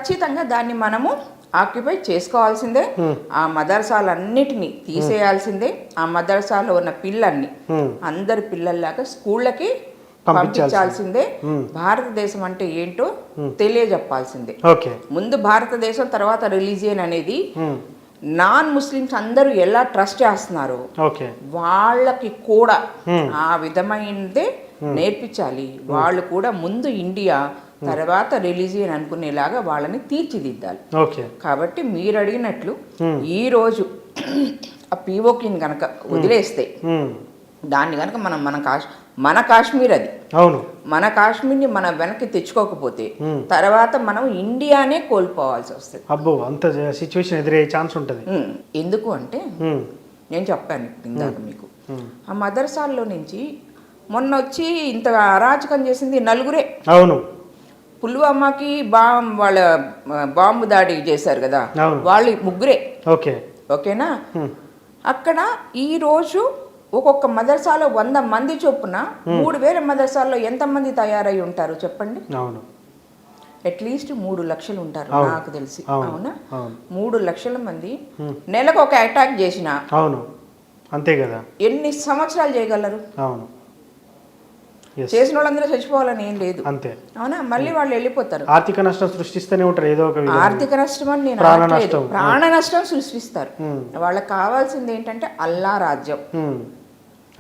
ఖచ్చితంగా దాన్ని మనము ఆక్యుపై చేసుకోవాల్సిందే. ఆ మదర్సాలన్నిటినీ తీసేయాల్సిందే. ఆ మదర్సాలో ఉన్న పిల్లల్ని అందరి పిల్లల్లాగా స్కూళ్ళకి పంపించాల్సిందే. భారతదేశం అంటే ఏంటో తెలియజెప్పాల్సిందే. ముందు భారతదేశం, తర్వాత రిలీజియన్ అనేది నాన్ ముస్లిమ్స్ అందరూ ఎలా ట్రస్ట్ చేస్తున్నారు వాళ్ళకి కూడా ఆ విధమైనదే నేర్పించాలి. వాళ్ళు కూడా ముందు ఇండియా, తర్వాత రిలీజియన్ అనుకునేలాగా వాళ్ళని తీర్చిదిద్దాలి. కాబట్టి మీరు అడిగినట్లు ఈరోజు ఆ పీఓకిని కనుక వదిలేస్తే, దాన్ని కనుక మన కాశ్మీర్ అది, మన కాశ్మీర్ని మనం వెనక్కి తెచ్చుకోకపోతే తర్వాత మనం ఇండియానే కోల్పోవాల్సి వస్తుంది. అంత సిచ్యువేషన్ ఎదురయ్యే ఛాన్స్ ఉంటుంది. ఎందుకు అంటే నేను చెప్పాను ఇందాక మీకు, ఆ మదర్సాల్లో నుంచి మొన్న వచ్చి ఇంత అరాచకం చేసింది నలుగురే. పుల్వామాకి వాళ్ళ బాంబు దాడి చేశారు కదా, వాళ్ళు ముగ్గురే. ఓకేనా? అక్కడ ఈరోజు ఒక్కొక్క మదర్సాలో 100 మంది చొప్పున 3000 మదర్సాల్లో ఎంతమంది తయారై ఉంటారు చెప్పండి? అట్లీస్ట్ 3 లక్షలు ఉంటారు నాకు తెలిసి. అవునా? 3 లక్షల మంది నెలకు ఒక అటాక్ చేసిన అంతే కదా, ఎన్ని సంవత్సరాలు చేయగలరు? చేసిన వాళ్ళందరూ చచ్చిపోవాలని ఏం లేదు. అంతే. అవునా? మళ్ళీ వాళ్ళు వెళ్ళిపోతారు. ఆర్థిక నష్టం సృష్టిస్తూనే ఉంటారు ఏదో ఒక. ఆర్థిక నష్టం అని నేను ప్రాణ నష్టం సృష్టిస్తారు. వాళ్ళకి కావాల్సింది ఏంటంటే అల్లా రాజ్యం.